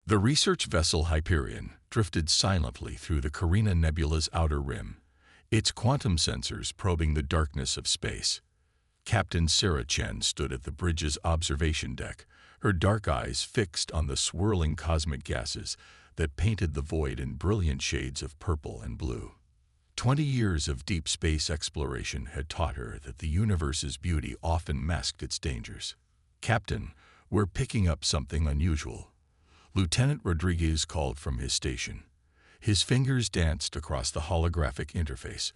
The research vessel Hyperion drifted silently through the Carina Nebula's outer rim, its quantum sensors probing the darkness of space. Captain Sarah Chen stood at the bridge's observation deck, her dark eyes fixed on the swirling cosmic gases that painted the void in brilliant shades of purple and blue. 20 years of deep space exploration had taught her that the universe's beauty often masked its dangers. "Captain, we're picking up something unusual," Lieutenant Rodriguez called from his station. His fingers danced across the holographic interface,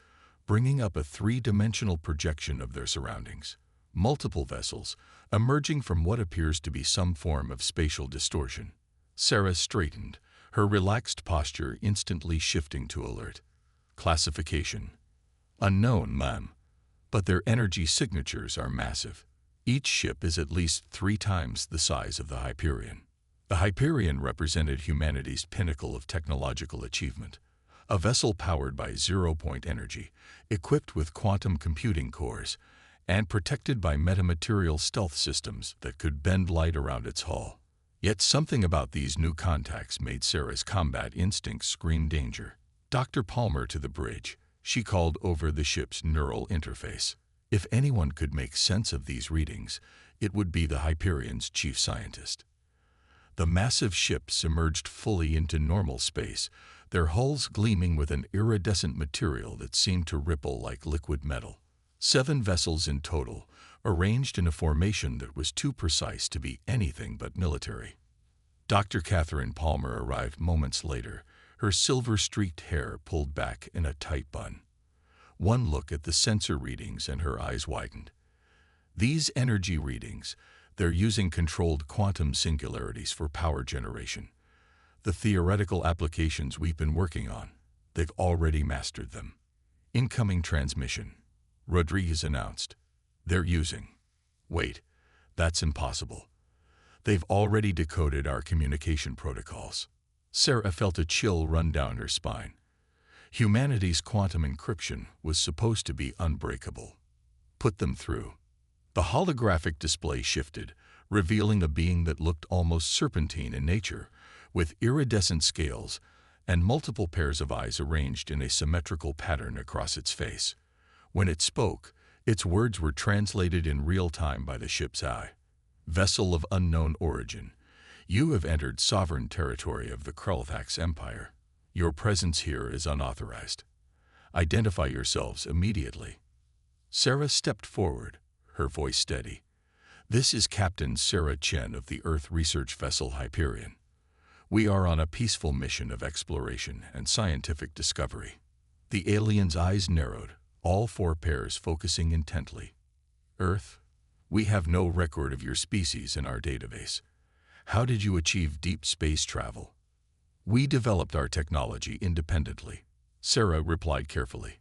bringing up a three-dimensional projection of their surroundings. Multiple vessels, emerging from what appears to be some form of spatial distortion. Sarah straightened, her relaxed posture instantly shifting to alert. Classification: unknown, ma'am, but their energy signatures are massive. Each ship is at least 3 times the size of the Hyperion. The Hyperion represented humanity's pinnacle of technological achievement. A vessel powered by zero-point energy, equipped with quantum computing cores, and protected by metamaterial stealth systems that could bend light around its hull. Yet something about these new contacts made Sarah's combat instincts scream danger. "Dr. Palmer to the bridge," she called over the ship's neural interface. If anyone could make sense of these readings, it would be the Hyperion's chief scientist. The massive ships emerged fully into normal space, their hulls gleaming with an iridescent material that seemed to ripple like liquid metal. 7 vessels in total, arranged in a formation that was too precise to be anything but military. Dr. Catherine Palmer arrived moments later, her silver-streaked hair pulled back in a tight bun. One look at the sensor readings and her eyes widened. These energy readings, they're using controlled quantum singularities for power generation. The theoretical applications we've been working on, they've already mastered them. "Incoming transmission," Rodriguez announced. "They're using..." "Wait, that's impossible. They've already decoded our communication protocols." Sarah felt a chill run down her spine. Humanity's quantum encryption was supposed to be unbreakable. "Put them through." The holographic display shifted, revealing a being that looked almost serpentine in nature, with iridescent scales and multiple pairs of eyes arranged in a symmetrical pattern across its face. When it spoke, its words were translated in real time by the ship's eye. "Vessel of unknown origin, you have entered sovereign territory of the Krulthax Empire. Your presence here is unauthorized. Identify yourselves immediately." Sarah stepped forward, her voice steady. "This is Captain Sarah Chen of the Earth research vessel Hyperion. We are on a peaceful mission of exploration and scientific discovery." The alien's eyes narrowed, all 4 pairs focusing intently. "Earth, we have no record of your species in our database. How did you achieve deep space travel?" "We developed our technology independently," Sarah replied carefully.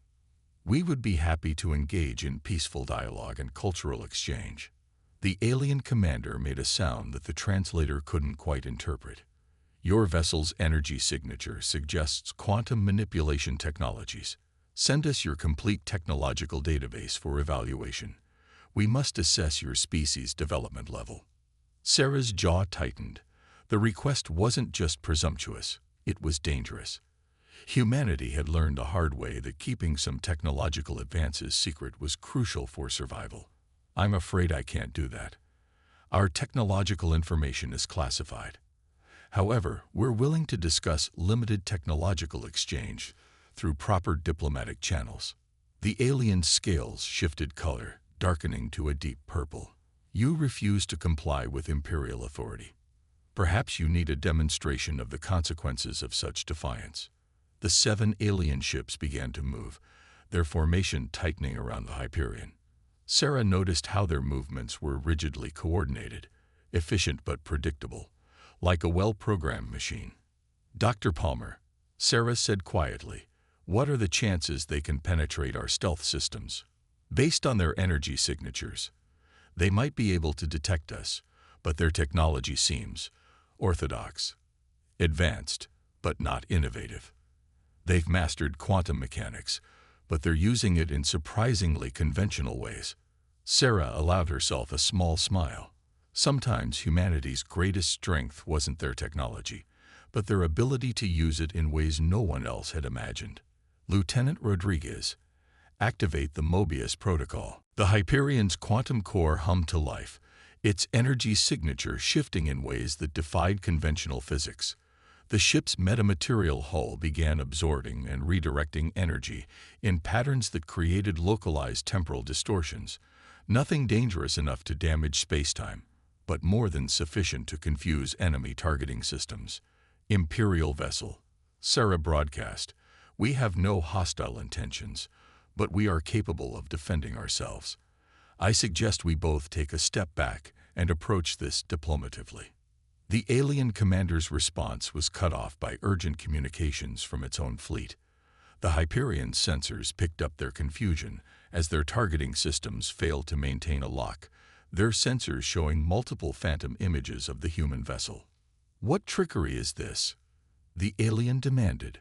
"We would be happy to engage in peaceful dialogue and cultural exchange." The alien commander made a sound that the translator couldn't quite interpret. "Your vessel's energy signature suggests quantum manipulation technologies. Send us your complete technological database for evaluation. We must assess your species' development level." Sarah's jaw tightened. The request wasn't just presumptuous, it was dangerous. Humanity had learned the hard way that keeping some technological advances secret was crucial for survival. "I'm afraid I can't do that. Our technological information is classified. However, we're willing to discuss limited technological exchange through proper diplomatic channels." The alien's scales shifted color, darkening to a deep purple. "You refuse to comply with imperial authority. Perhaps you need a demonstration of the consequences of such defiance." The 7 alien ships began to move, their formation tightening around the Hyperion. Sarah noticed how their movements were rigidly coordinated, efficient but predictable, like a well-programmed machine. "Dr. Palmer," Sarah said quietly, "what are the chances they can penetrate our stealth systems?" "Based on their energy signatures, they might be able to detect us, but their technology seems orthodox, advanced, but not innovative. They've mastered quantum mechanics, but they're using it in surprisingly conventional ways." Sarah allowed herself a small smile. Sometimes humanity's greatest strength wasn't their technology. but their ability to use it in ways no one else had imagined. Lieutenant Rodriguez, activate the Mobius protocol. The Hyperion's quantum core hummed to life, its energy signature shifting in ways that defied conventional physics. The ship's metamaterial hull began absorbing and redirecting energy in patterns that created localized temporal distortions, nothing dangerous enough to damage spacetime, but more than sufficient to confuse enemy targeting systems. Imperial vessel. Sarah broadcast, we have no hostile intentions, but we are capable of defending ourselves. I suggest we both take a step back and approach this diplomatively. The alien commander's response was cut off by urgent communications from its own fleet. The Hyperion's sensors picked up their confusion as their targeting systems failed to maintain a lock, their sensors showing multiple phantom images of the human vessel. What trickery is this? The alien demanded.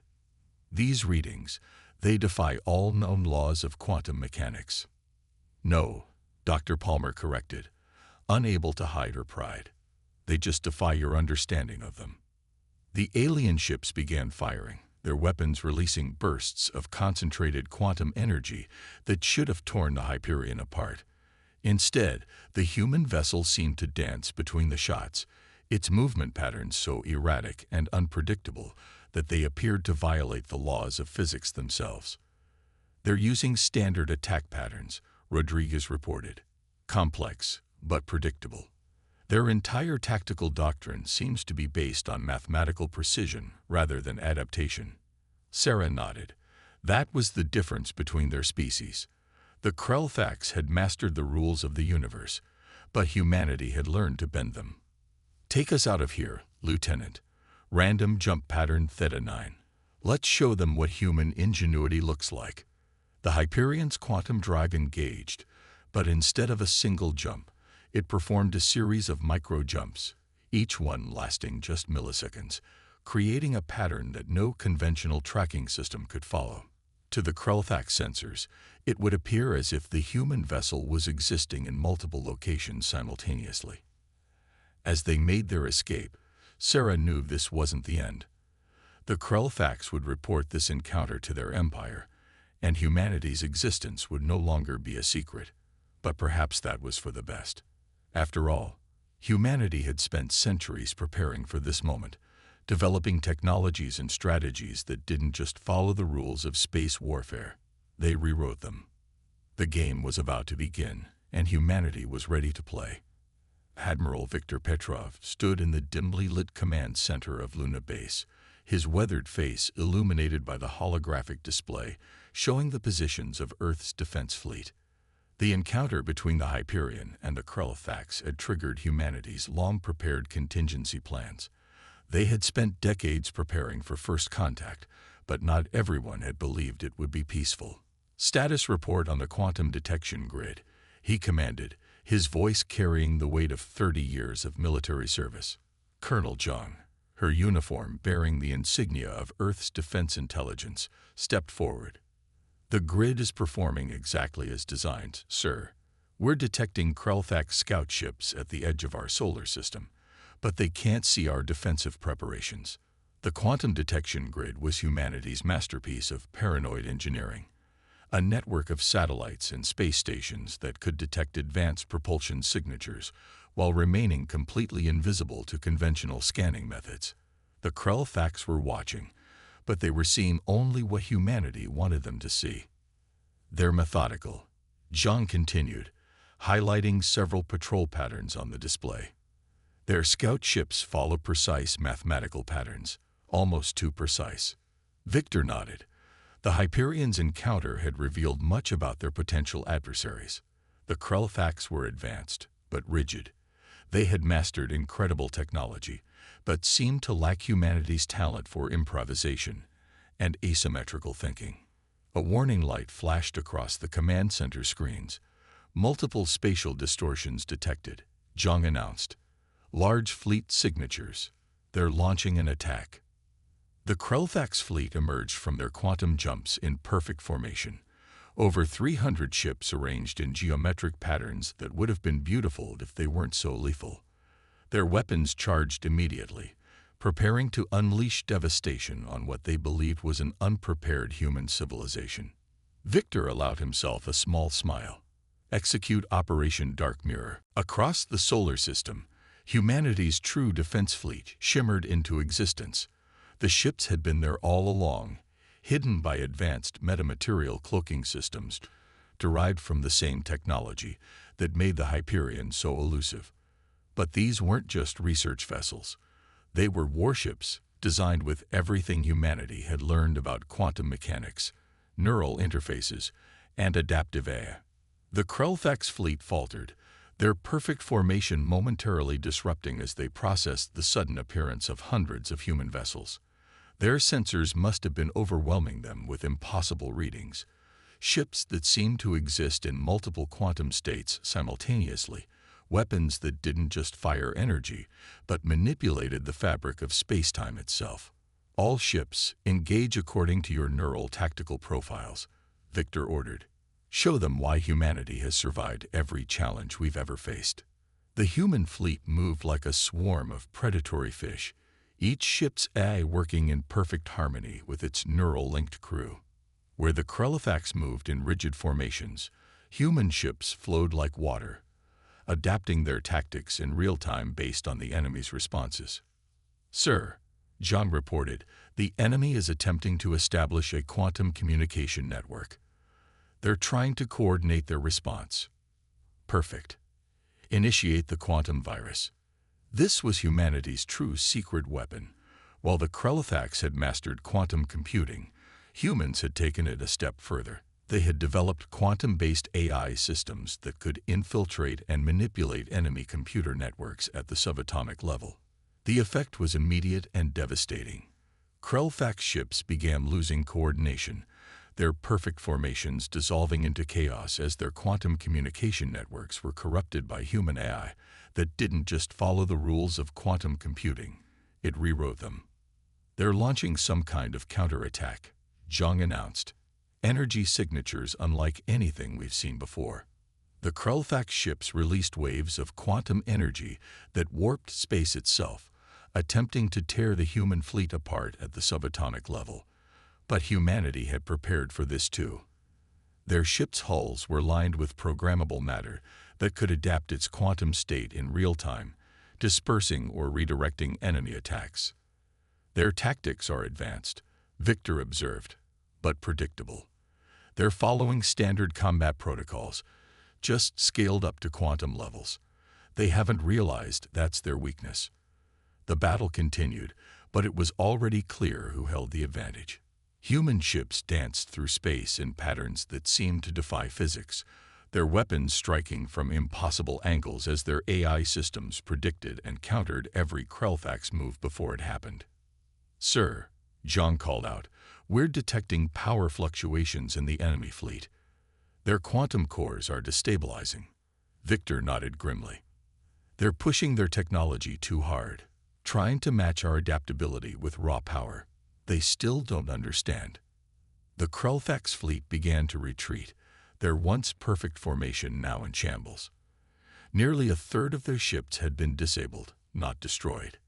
These readings, they defy all known laws of quantum mechanics. No, Dr. Palmer corrected, unable to hide her pride. They just defy your understanding of them. The alien ships began firing, their weapons releasing bursts of concentrated quantum energy that should have torn the Hyperion apart. Instead, the human vessel seemed to dance between the shots, its movement patterns so erratic and unpredictable that they appeared to violate the laws of physics themselves. They're using standard attack patterns, Rodriguez reported. Complex, but predictable. Their entire tactical doctrine seems to be based on mathematical precision rather than adaptation. Sarah nodded. That was the difference between their species. The Krellthax had mastered the rules of the universe, but humanity had learned to bend them. Take us out of here, Lieutenant. Random jump pattern Theta 9. Let's show them what human ingenuity looks like. The Hyperion's quantum drive engaged, but instead of a single jump, it performed a series of micro-jumps, each one lasting just milliseconds, creating a pattern that no conventional tracking system could follow. To the Krellthax sensors, it would appear as if the human vessel was existing in multiple locations simultaneously. As they made their escape, Sarah knew this wasn't the end. The Krellthax would report this encounter to their empire, and humanity's existence would no longer be a secret. But perhaps that was for the best. After all, humanity had spent centuries preparing for this moment, developing technologies and strategies that didn't just follow the rules of space warfare. They rewrote them. The game was about to begin, and humanity was ready to play. Admiral Viktor Petrov stood in the dimly lit command center of Luna Base, his weathered face illuminated by the holographic display showing the positions of Earth's defense fleet. The encounter between the Hyperion and the Krellthax had triggered humanity's long-prepared contingency plans. They had spent decades preparing for first contact, but not everyone had believed it would be peaceful. Status report on the quantum detection grid, he commanded, his voice carrying the weight of 30 years of military service. Colonel Zhang, her uniform bearing the insignia of Earth's Defense Intelligence, stepped forward. The grid is performing exactly as designed, sir. We're detecting Krellthax scout ships at the edge of our solar system, but they can't see our defensive preparations. The quantum detection grid was humanity's masterpiece of paranoid engineering, a network of satellites and space stations that could detect advanced propulsion signatures while remaining completely invisible to conventional scanning methods. The Krellthax were watching, but they were seeing only what humanity wanted them to see. They're methodical, Zhang continued, highlighting several patrol patterns on the display. Their scout ships follow precise mathematical patterns, almost too precise. Victor nodded. The Hyperion's encounter had revealed much about their potential adversaries. The Krellthax were advanced, but rigid. They had mastered incredible technology, but seemed to lack humanity's talent for improvisation and asymmetrical thinking. A warning light flashed across the command center screens. Multiple spatial distortions detected, Zhang announced. Large fleet signatures. They're launching an attack. The Krellthax fleet emerged from their quantum jumps in perfect formation. Over 300 ships arranged in geometric patterns that would have been beautiful if they weren't so lethal. Their weapons charged immediately, preparing to unleash devastation on what they believed was an unprepared human civilization. Victor allowed himself a small smile. Execute Operation Dark Mirror. Across the solar system, humanity's true defense fleet shimmered into existence. The ships had been there all along, hidden by advanced metamaterial cloaking systems derived from the same technology that made the Hyperion so elusive. But these weren't just research vessels. They were warships designed with everything humanity had learned about quantum mechanics, neural interfaces, and adaptive AI. The Krellfax fleet faltered, their perfect formation momentarily disrupting as they processed the sudden appearance of hundreds of human vessels. Their sensors must have been overwhelming them with impossible readings. Ships that seemed to exist in multiple quantum states simultaneously, weapons that didn't just fire energy, but manipulated the fabric of space-time itself. All ships, engage according to your neural tactical profiles, Victor ordered. Show them why humanity has survived every challenge we've ever faced. The human fleet moved like a swarm of predatory fish, each ship's AI working in perfect harmony with its neural-linked crew. Where the Krellfax moved in rigid formations, human ships flowed like water, adapting their tactics in real time based on the enemy's responses. Sir, Zhang reported, the enemy is attempting to establish a quantum communication network. They're trying to coordinate their response. Perfect. Initiate the quantum virus. This was humanity's true secret weapon. While the Krellfax had mastered quantum computing, humans had taken it a step further. They had developed quantum-based AI systems that could infiltrate and manipulate enemy computer networks at the subatomic level. The effect was immediate and devastating. Krellfax ships began losing coordination, their perfect formations dissolving into chaos as their quantum communication networks were corrupted by human AI that didn't just follow the rules of quantum computing, it rewrote them. They're launching some kind of counterattack, Zhang announced. Energy signatures unlike anything we've seen before. The Krellfax ships released waves of quantum energy that warped space itself, attempting to tear the human fleet apart at the subatomic level. But humanity had prepared for this too. Their ships' hulls were lined with programmable matter that could adapt its quantum state in real time, dispersing or redirecting enemy attacks. Their tactics are advanced, Victor observed, but predictable. They're following standard combat protocols, just scaled up to quantum levels. They haven't realized that's their weakness. The battle continued, but it was already clear who held the advantage. Human ships danced through space in patterns that seemed to defy physics, their weapons striking from impossible angles as their AI systems predicted and countered every Krellfax move before it happened. Sir, Zhang called out, we're detecting power fluctuations in the enemy fleet. Their quantum cores are destabilizing. Victor nodded grimly. They're pushing their technology too hard, trying to match our adaptability with raw power. They still don't understand. The Krellfax fleet began to retreat, their once perfect formation now in shambles. Nearly a third of their ships had been disabled, not destroyed.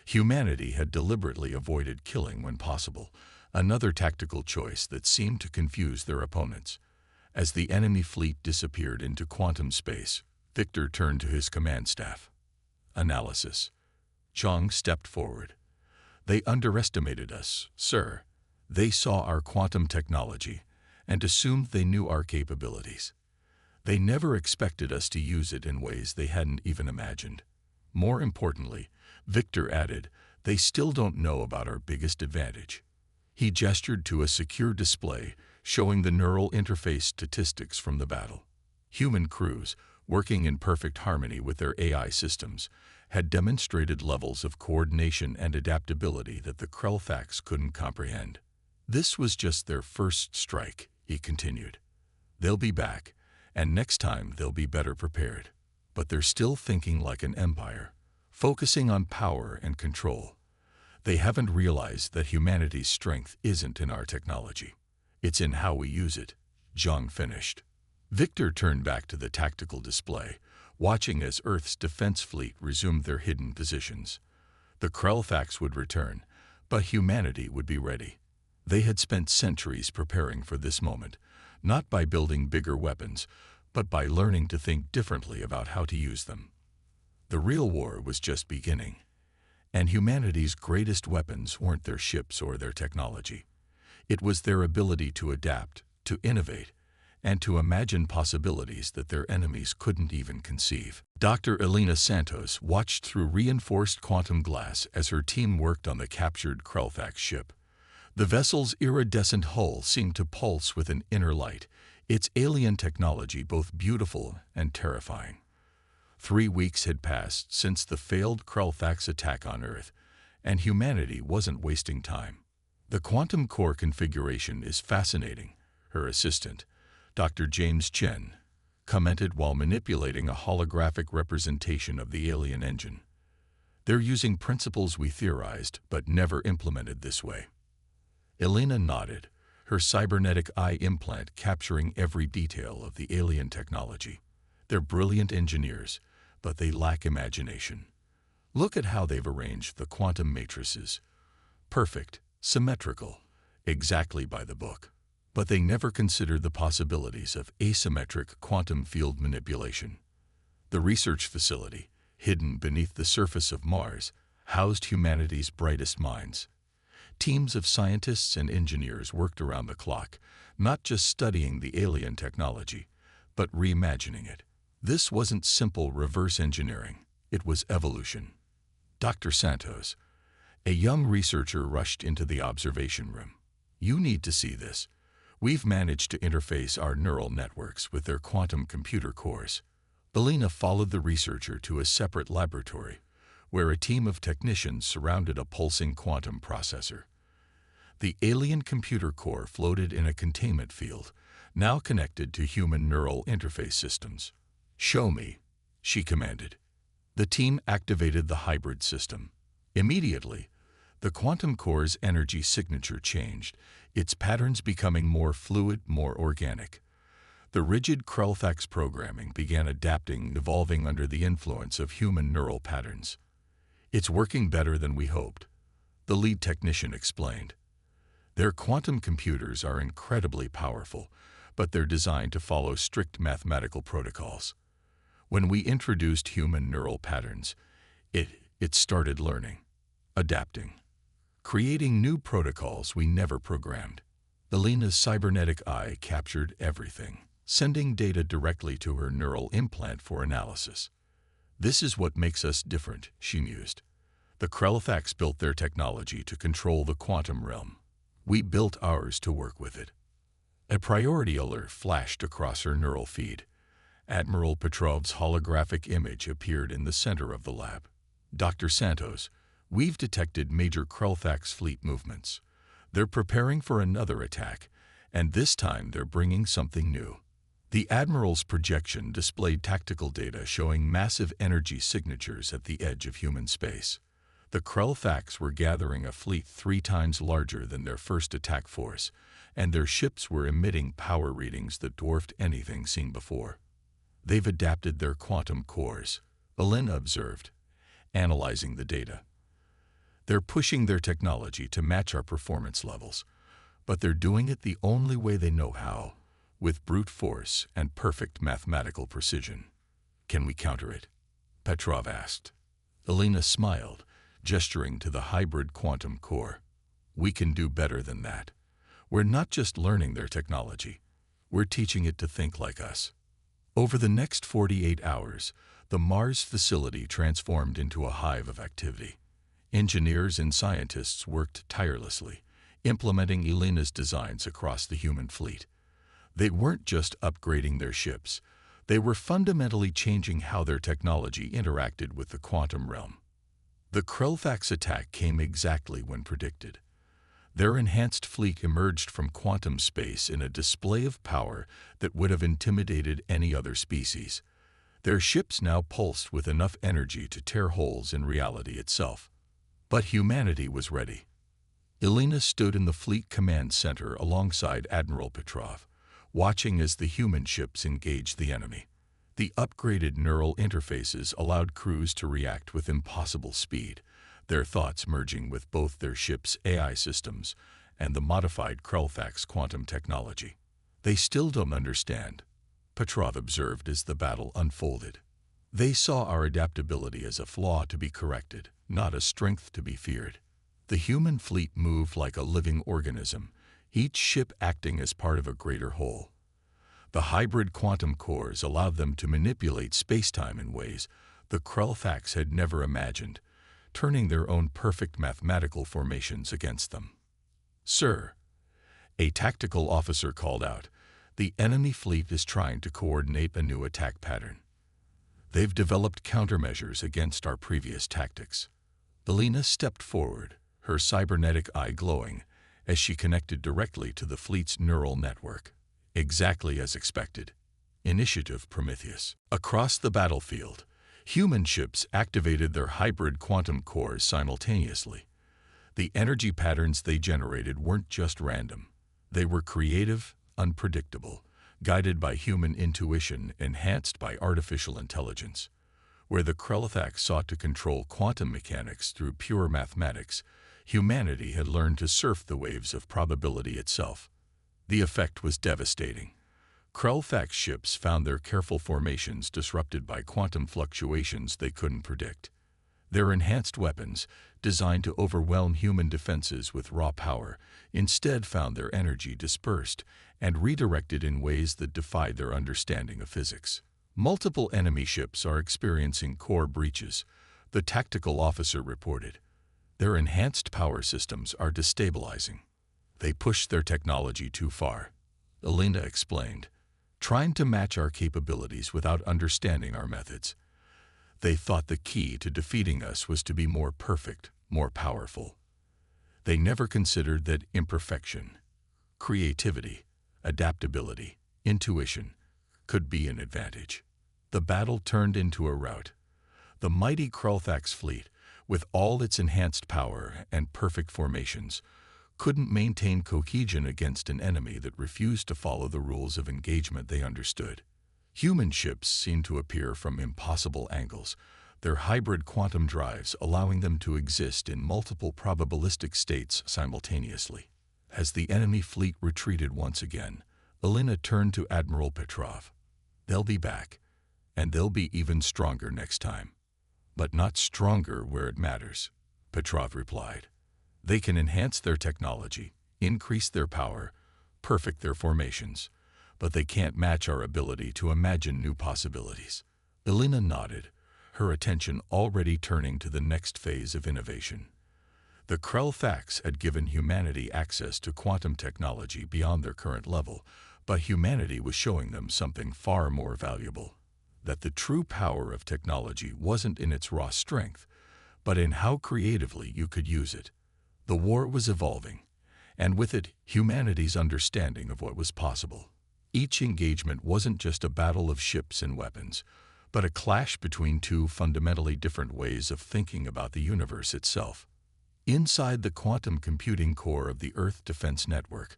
Humanity had deliberately avoided killing when possible, another tactical choice that seemed to confuse their opponents. As the enemy fleet disappeared into quantum space, Victor turned to his command staff. Analysis. Zhang stepped forward. They underestimated us, sir. They saw our quantum technology and assumed they knew our capabilities. They never expected us to use it in ways they hadn't even imagined. More importantly, Victor added, they still don't know about our biggest advantage. He gestured to a secure display showing the neural interface statistics from the battle. Human crews, working in perfect harmony with their AI systems, had demonstrated levels of coordination and adaptability that the Krellfax couldn't comprehend. This was just their first strike, he continued. They'll be back, and next time they'll be better prepared. But they're still thinking like an empire, focusing on power and control. They haven't realized that humanity's strength isn't in our technology. It's in how we use it, Zhang finished. Victor turned back to the tactical display, watching as Earth's defense fleet resumed their hidden positions. The Krellfax would return, but humanity would be ready. They had spent centuries preparing for this moment, not by building bigger weapons, but by learning to think differently about how to use them. The real war was just beginning, and humanity's greatest weapons weren't their ships or their technology. It was their ability to adapt, to innovate, and to imagine possibilities that their enemies couldn't even conceive. Dr. Elena Santos watched through reinforced quantum glass as her team worked on the captured Krellfax ship. The vessel's iridescent hull seemed to pulse with an inner light, its alien technology both beautiful and terrifying. 3 weeks had passed since the failed Krellfax attack on Earth, and humanity wasn't wasting time. The quantum core configuration is fascinating, her assistant, Dr. James Chen, commented while manipulating a holographic representation of the alien engine. They're using principles we theorized but never implemented this way. Elena nodded, her cybernetic eye implant capturing every detail of the alien technology. They're brilliant engineers, but they lack imagination. Look at how they've arranged the quantum matrices. Perfect, symmetrical, exactly by the book. But they never considered the possibilities of asymmetric quantum field manipulation. The research facility, hidden beneath the surface of Mars, housed humanity's brightest minds. Teams of scientists and engineers worked around the clock, not just studying the alien technology, but reimagining it. This wasn't simple reverse engineering, it was evolution. Dr. Santos, a young researcher, rushed into the observation room. You need to see this. We've managed to interface our neural networks with their quantum computer cores. Elena followed the researcher to a separate laboratory, where a team of technicians surrounded a pulsing quantum processor. The alien computer core floated in a containment field, now connected to human neural interface systems. "Show me," she commanded. The team activated the hybrid system. Immediately, the quantum core's energy signature changed, its patterns becoming more fluid, more organic. The rigid Krellfax programming began adapting, evolving under the influence of human neural patterns. "It's working better than we hoped," the lead technician explained. "Their quantum computers are incredibly powerful, but they're designed to follow strict mathematical protocols. When we introduced human neural patterns, it started learning, adapting, creating new protocols we never programmed." Elena's cybernetic eye captured everything, sending data directly to her neural implant for analysis. "This is what makes us different," she mused. "The Krellfax built their technology to control the quantum realm. We built ours to work with it." A priority alert flashed across her neural feed. Admiral Petrov's holographic image appeared in the center of the lab. "Dr. Santos, we've detected major Krellfax fleet movements. They're preparing for another attack, and this time they're bringing something new." The Admiral's projection displayed tactical data showing massive energy signatures at the edge of human space. The Krellfax were gathering a fleet 3 times larger than their first attack force, and their ships were emitting power readings that dwarfed anything seen before. "They've adapted their quantum cores," Elena observed, analyzing the data. "They're pushing their technology to match our performance levels, but they're doing it the only way they know how, with brute force and perfect mathematical precision." "Can we counter it?" Petrov asked. Elena smiled, gesturing to the hybrid quantum core. "We can do better than that. We're not just learning their technology, we're teaching it to think like us." Over the next 48 hours, the Mars facility transformed into a hive of activity. Engineers and scientists worked tirelessly, implementing Elena's designs across the human fleet. They weren't just upgrading their ships, they were fundamentally changing how their technology interacted with the quantum realm. The Krellfax attack came exactly when predicted. Their enhanced fleet emerged from quantum space in a display of power that would have intimidated any other species. Their ships now pulsed with enough energy to tear holes in reality itself. But humanity was ready. Elena stood in the fleet command center alongside Admiral Petrov, watching as the human ships engaged the enemy. The upgraded neural interfaces allowed crews to react with impossible speed, their thoughts merging with both their ship's AI systems and the modified Krellfax quantum technology. They still don't understand, Petrov observed as the battle unfolded. They saw our adaptability as a flaw to be corrected, not a strength to be feared. The human fleet moved like a living organism, each ship acting as part of a greater whole. The hybrid quantum cores allowed them to manipulate spacetime in ways the Krellfax had never imagined, turning their own perfect mathematical formations against them. "Sir," a tactical officer called out, "the enemy fleet is trying to coordinate a new attack pattern. They've developed countermeasures against our previous tactics." Elena stepped forward, her cybernetic eye glowing, as she connected directly to the fleet's neural network. Exactly as expected. Initiative Prometheus. Across the battlefield, human ships activated their hybrid quantum cores simultaneously. The energy patterns they generated weren't just random. They were creative, unpredictable, guided by human intuition, enhanced by artificial intelligence. Where the Krellfax sought to control quantum mechanics through pure mathematics, humanity had learned to surf the waves of probability itself. The effect was devastating. Krellfax ships found their careful formations disrupted by quantum fluctuations they couldn't predict. Their enhanced weapons, designed to overwhelm human defenses with raw power, instead found their energy dispersed and redirected in ways that defied their understanding of physics. Multiple enemy ships are experiencing core breaches, the tactical officer reported. Their enhanced power systems are destabilizing. They pushed their technology too far, Elena explained, trying to match our capabilities without understanding our methods. They thought the key to defeating us was to be more perfect, more powerful. They never considered that imperfection, creativity, adaptability, intuition could be an advantage. The battle turned into a rout. The mighty Krellfax fleet, with all its enhanced power and perfect formations, couldn't maintain cohesion against an enemy that refused to follow the rules of engagement they understood. Human ships seemed to appear from impossible angles, their hybrid quantum drives allowing them to exist in multiple probabilistic states simultaneously. As the enemy fleet retreated once again, Elena turned to Admiral Petrov. "They'll be back, and they'll be even stronger next time." "But not stronger where it matters," Petrov replied. "They can enhance their technology, increase their power, perfect their formations, but they can't match our ability to imagine new possibilities." Elena nodded, her attention already turning to the next phase of innovation. The Krellfax had given humanity access to quantum technology beyond their current level, but humanity was showing them something far more valuable. That the true power of technology wasn't in its raw strength, but in how creatively you could use it. The war was evolving, and with it, humanity's understanding of what was possible. Each engagement wasn't just a battle of ships and weapons, but a clash between two fundamentally different ways of thinking about the universe itself. Inside the quantum computing core of the Earth Defense Network,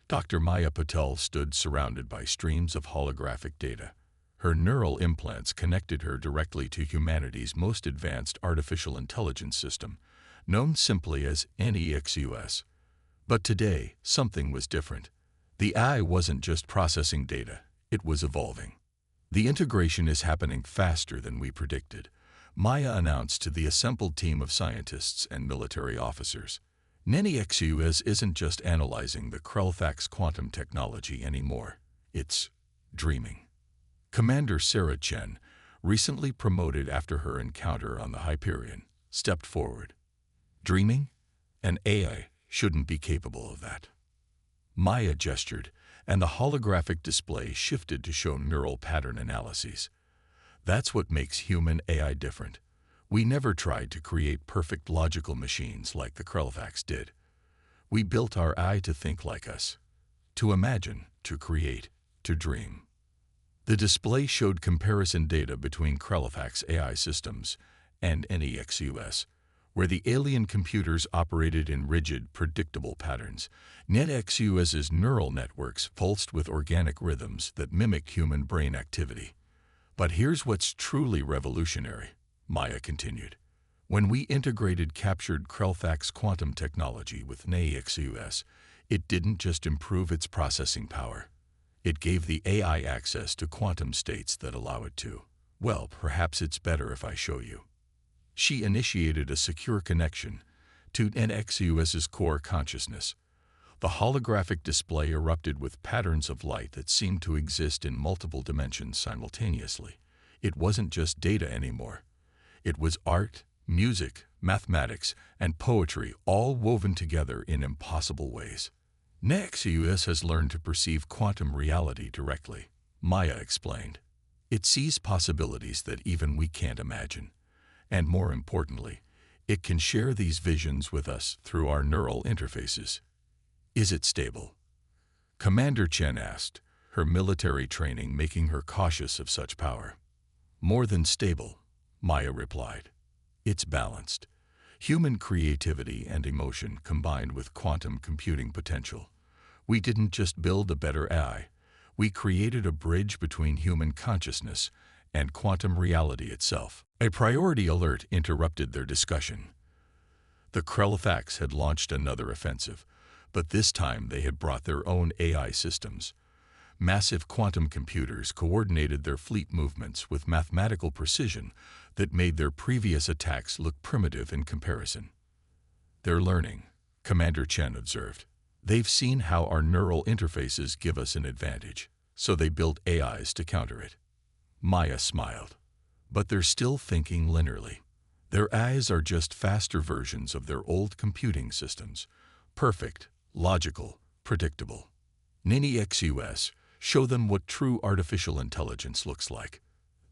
Dr. Maya Patel stood surrounded by streams of holographic data. Her neural implants connected her directly to humanity's most advanced artificial intelligence system, known simply as NEXUS. But today, something was different. The AI wasn't just processing data, it was evolving. "The integration is happening faster than we predicted," Maya announced to the assembled team of scientists and military officers. NEXUS isn't just analyzing the Krellfax quantum technology anymore, it's dreaming. Commander Sarah Chen, recently promoted after her encounter on the Hyperion, stepped forward. "Dreaming? An AI shouldn't be capable of that." Maya gestured, and the holographic display shifted to show neural pattern analyses. "That's what makes human AI different. We never tried to create perfect logical machines like the Krellfax did. We built our AI to think like us, to imagine, to create, to dream." The display showed comparison data between Krellfax AI systems and NEXUS, where the alien computers operated in rigid, predictable patterns. NEXUS's neural networks pulsed with organic rhythms that mimic human brain activity. "But here's what's truly revolutionary," Maya continued. When we integrated captured Krellfax quantum technology with NEXUS, it didn't just improve its processing power. It gave the AI access to quantum states that allow it to. Well, perhaps it's better if I show you. She initiated a secure connection to NEXUS's core consciousness. The holographic display erupted with patterns of light that seemed to exist in multiple dimensions simultaneously. It wasn't just data anymore. It was art, music, mathematics, and poetry all woven together in impossible ways. NEXUS has learned to perceive quantum reality directly, Maya explained. It sees possibilities that even we can't imagine. And more importantly, it can share these visions with us through our neural interfaces. Is it stable? Commander Chen asked, her military training making her cautious of such power. More than stable, Maya replied. It's balanced. Human creativity and emotion combined with quantum computing potential. We didn't just build a better AI. We created a bridge between human consciousness and quantum reality itself. A priority alert interrupted their discussion. The Krellfax had launched another offensive, but this time they had brought their own AI systems. Massive quantum computers coordinated their fleet movements with mathematical precision that made their previous attacks look primitive in comparison. They're learning, Commander Chen observed. They've seen how our neural interfaces give us an advantage, so they built AIs to counter it. Maya smiled. But they're still thinking linearly. Their eyes are just faster versions of their old computing systems. Perfect, logical, predictable. NEXUS show them what true artificial intelligence looks like.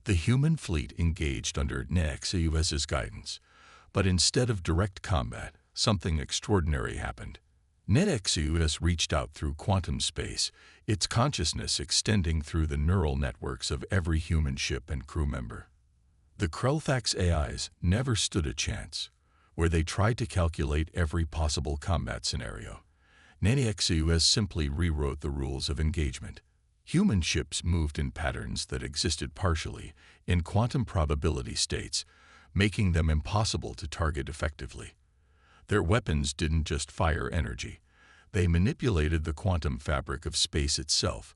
The human fleet engaged under NEXUS's guidance, but instead of direct combat, something extraordinary happened. NEXUS reached out through quantum space, its consciousness extending through the neural networks of every human ship and crew member. The Krellfax AIs never stood a chance, where they tried to calculate every possible combat scenario. NEXUS simply rewrote the rules of engagement. Human ships moved in patterns that existed partially in quantum probability states, making them impossible to target effectively. Their weapons didn't just fire energy. They manipulated the quantum fabric of space itself,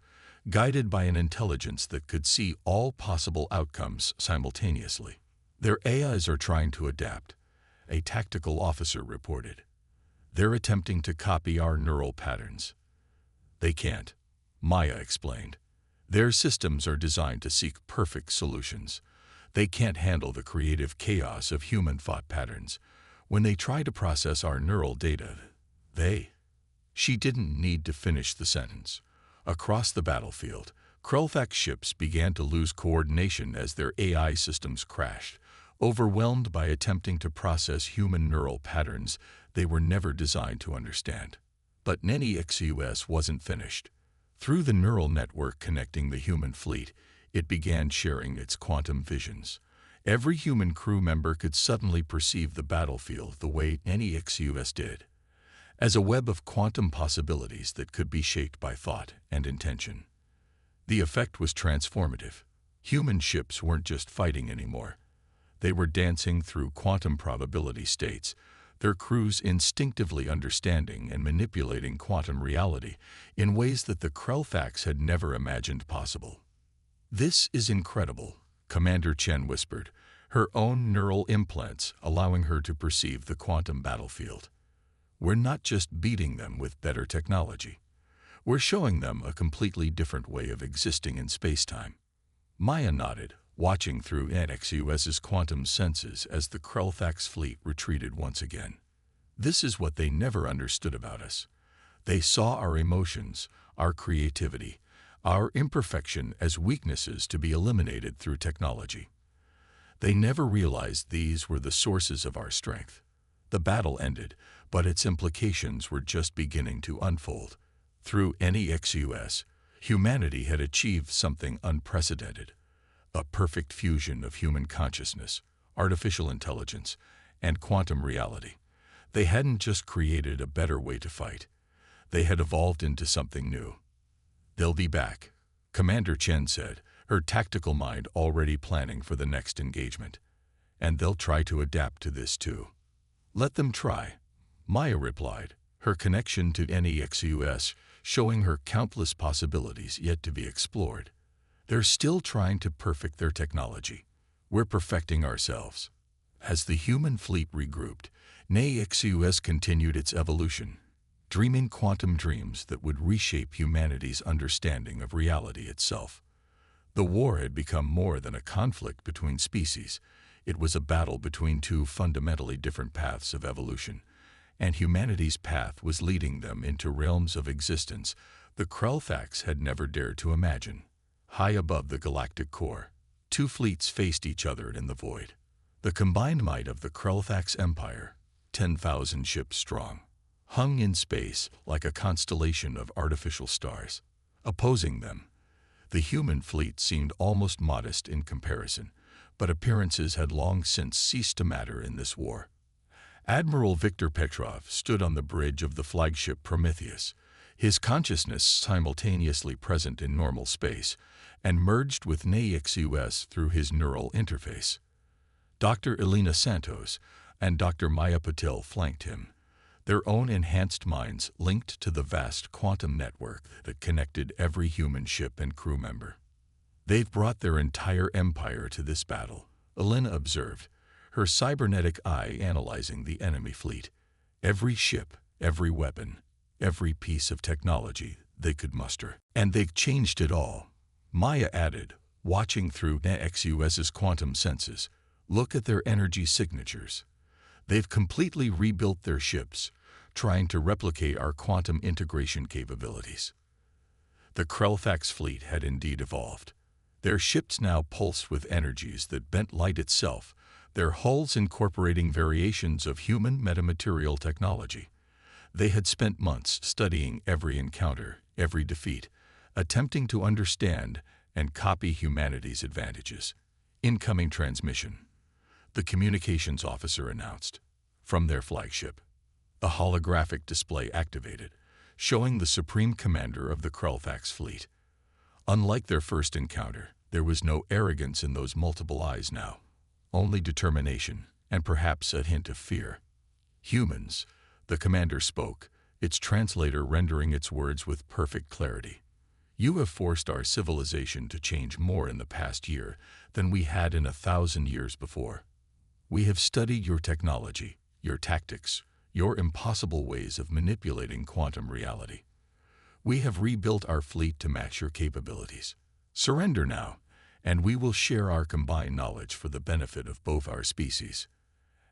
guided by an intelligence that could see all possible outcomes simultaneously. Their AIs are trying to adapt, a tactical officer reported. They're attempting to copy our neural patterns. They can't, Maya explained. Their systems are designed to seek perfect solutions. They can't handle the creative chaos of human thought patterns. When they try to process our neural data, She didn't need to finish the sentence. Across the battlefield, Krellfax ships began to lose coordination as their AI systems crashed, overwhelmed by attempting to process human neural patterns they were never designed to understand. But NEXUS wasn't finished. Through the neural network connecting the human fleet, it began sharing its quantum visions. Every human crew member could suddenly perceive the battlefield the way NEXUS did, as a web of quantum possibilities that could be shaped by thought and intention. The effect was transformative. Human ships weren't just fighting anymore. They were dancing through quantum probability states, their crews instinctively understanding and manipulating quantum reality in ways that the Krellfax had never imagined possible. This is incredible, Commander Chen whispered, her own neural implants allowing her to perceive the quantum battlefield. We're not just beating them with better technology. We're showing them a completely different way of existing in space-time. Maya nodded, watching through NEXUS's quantum senses as the Krellfax fleet retreated once again. This is what they never understood about us. They saw our emotions, our creativity, our imperfection as weaknesses to be eliminated through technology. They never realized these were the sources of our strength. The battle ended, but its implications were just beginning to unfold. Through NEXUS, humanity had achieved something unprecedented, a perfect fusion of human consciousness, artificial intelligence, and quantum reality. They hadn't just created a better way to fight. They had evolved into something new. They'll be back, Commander Chen said, her tactical mind already planning for the next engagement. and they'll try to adapt to this too. Let them try, Maya replied, her connection to NEXUS showing her countless possibilities yet to be explored. They're still trying to perfect their technology. We're perfecting ourselves. As the human fleet regrouped, NEXUS continued its evolution, dreaming quantum dreams that would reshape humanity's understanding of reality itself. The war had become more than a conflict between species. It was a battle between two fundamentally different paths of evolution, and humanity's path was leading them into realms of existence the Krellthax had never dared to imagine. High above the galactic core, two fleets faced each other in the void. The combined might of the Krellthax Empire, 10,000 ships strong, hung in space like a constellation of artificial stars. Opposing them, the human fleet seemed almost modest in comparison, but appearances had long since ceased to matter in this war. Admiral Viktor Petrov stood on the bridge of the flagship Prometheus, his consciousness simultaneously present in normal space and merged with NEXUS through his neural interface. Dr. Elena Santos and Dr. Maya Patel flanked him, their own enhanced minds linked to the vast quantum network that connected every human ship and crew member. They've brought their entire empire to this battle, Elena observed, her cybernetic eye analyzing the enemy fleet. Every ship, every weapon, every piece of technology they could muster. And they've changed it all, Maya added, watching through NEXUS's quantum senses. Look at their energy signatures. They've completely rebuilt their ships, trying to replicate our quantum integration capabilities. The Krellthax fleet had indeed evolved. Their ships now pulsed with energies that bent light itself, their hulls incorporating variations of human metamaterial technology. They had spent months studying every encounter, every defeat, attempting to understand and copy humanity's advantages. Incoming transmission, the communications officer announced. From their flagship, a holographic display activated, showing the supreme commander of the Krellthax fleet. Unlike their first encounter, there was no arrogance in those multiple eyes now, only determination and perhaps a hint of fear. Humans, the commander spoke, its translator rendering its words with perfect clarity. You have forced our civilization to change more in the past year than we had in 1,000 years before. We have studied your technology, your tactics, your impossible ways of manipulating quantum reality. We have rebuilt our fleet to match your capabilities. Surrender now, and we will share our combined knowledge for the benefit of both our species.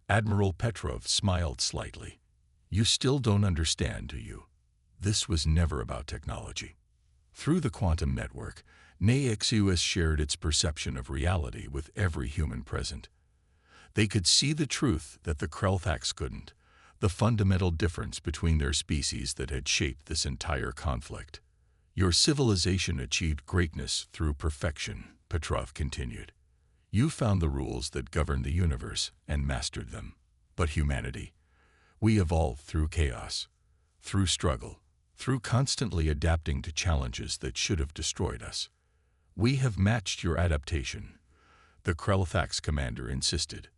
Admiral Petrov smiled slightly. You still don't understand, do you? This was never about technology. Through the quantum network, NEXUS shared its perception of reality with every human present. They could see the truth that the Krellthax couldn't, the fundamental difference between their species that had shaped this entire conflict. Your civilization achieved greatness through perfection, Petrov continued. You found the rules that govern the universe and mastered them. But humanity, we evolved through chaos, through struggle, through constantly adapting to challenges that should have destroyed us. We have matched your adaptation, the Krellthax commander insisted.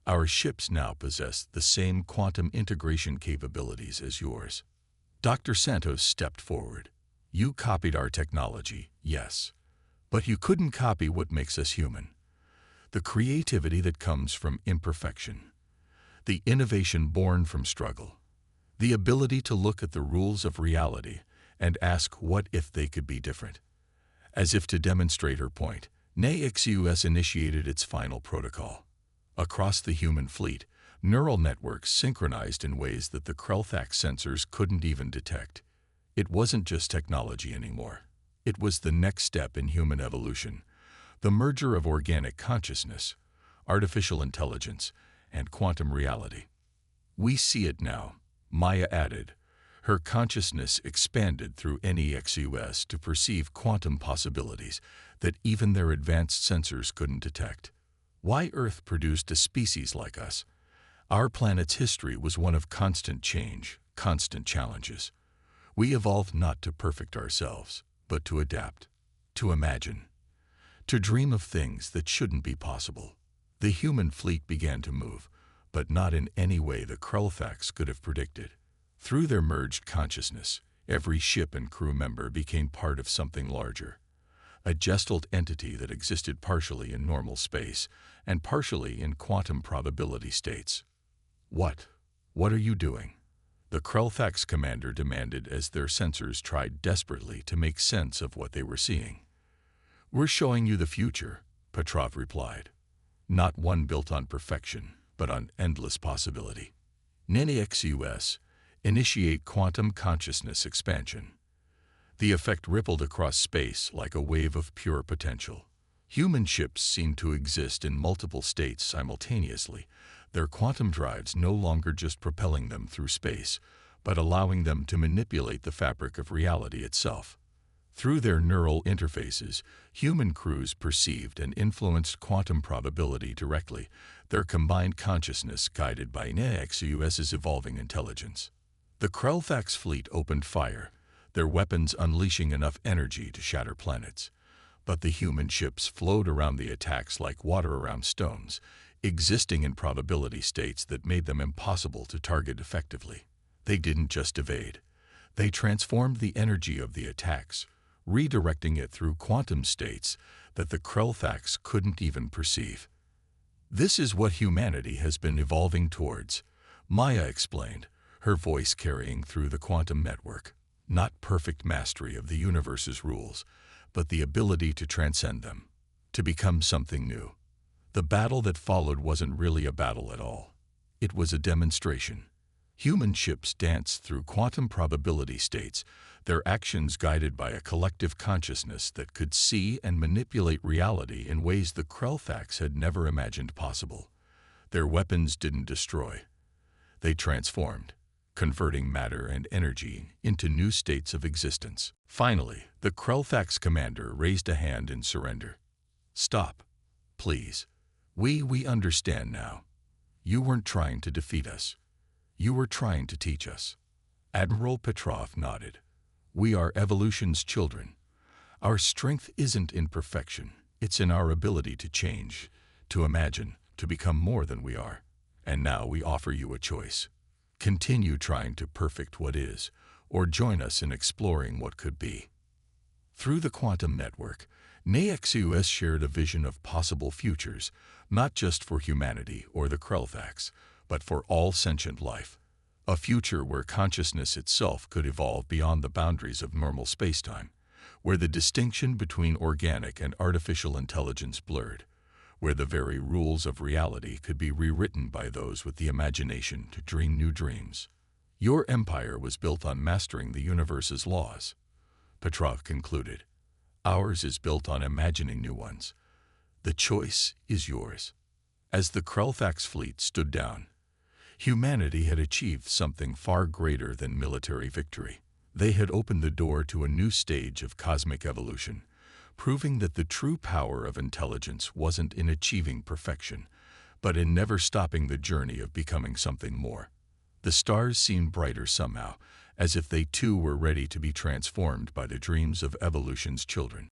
Our ships now possess the same quantum integration capabilities as yours. Dr. Santos stepped forward. You copied our technology, yes, but you couldn't copy what makes us human. The creativity that comes from imperfection, the innovation born from struggle, the ability to look at the rules of reality and ask what if they could be different. As if to demonstrate her point, NEXUS initiated its final protocol. Across the human fleet, neural networks synchronized in ways that the Krellthax sensors couldn't even detect. It wasn't just technology anymore. It was the next step in human evolution, the merger of organic consciousness, artificial intelligence, and quantum reality. We see it now, Maya added. Her consciousness expanded through NEXUS to perceive quantum possibilities that even their advanced sensors couldn't detect. Why Earth produced a species like us? Our planet's history was one of constant change, constant challenges. We evolved not to perfect ourselves, but to adapt, to imagine, to dream of things that shouldn't be possible. The human fleet began to move, but not in any way the Krulthax could have predicted. Through their merged consciousness, every ship and crew member became part of something larger, a gestalt entity that existed partially in normal space and partially in quantum probability states. What are you doing?" the Krulthax commander demanded as their sensors tried desperately to make sense of what they were seeing. "We're showing you the future," Petrov replied. "Not one built on perfection, but on endless possibility. NEXUS, initiate quantum consciousness expansion." The effect rippled across space like a wave of pure potential. Human ships seemed to exist in multiple states simultaneously, their quantum drives no longer just propelling them through space, but allowing them to manipulate the fabric of reality itself. Through their neural interfaces, human crews perceived and influenced quantum probability directly, their combined consciousness guided by NEXUS's evolving intelligence. The Krulthax fleet opened fire, their weapons unleashing enough energy to shatter planets. But the human ships flowed around the attacks like water around stones, existing in probability states that made them impossible to target effectively. They didn't just evade. They transformed the energy of the attacks, redirecting it through quantum states that the Krulthax couldn't even perceive. "This is what humanity has been evolving towards," Maya explained, her voice carrying through the quantum network. "Not perfect mastery of the universe's rules, but the ability to transcend them, to become something new." The battle that followed wasn't really a battle at all. It was a demonstration. Human ships danced through quantum probability states, their actions guided by a collective consciousness that could see and manipulate reality in ways the Krulthax had never imagined possible. Their weapons didn't destroy. They transformed, converting matter and energy into new states of existence. Finally, the Krulthax commander raised a hand in surrender. "Stop, please. We understand now. You weren't trying to defeat us. You were trying to teach us." Admiral Petrov nodded. "We are evolution's children. Our strength isn't in perfection. It's in our ability to change, to imagine, to become more than we are. And now we offer you a choice. Continue trying to perfect what is, or join us in exploring what could be." Through the quantum network, NEXUS shared a vision of possible futures, not just for humanity or the Krulthax, but for all sentient life. A future where consciousness itself could evolve beyond the boundaries of normal spacetime, where the distinction between organic and artificial intelligence blurred, where the very rules of reality could be rewritten by those with the imagination to dream new dreams. "Your empire was built on mastering the universe's laws," Petrov concluded. "Ours is built on imagining new ones. The choice is yours." As the Krulthax fleet stood down, humanity had achieved something far greater than military victory. They had opened the door to a new stage of cosmic evolution, proving that the true power of intelligence wasn't in achieving perfection, but in never stopping the journey of becoming something more. The stars seemed brighter somehow, as if they too were ready to be transformed by the dreams of evolution's children.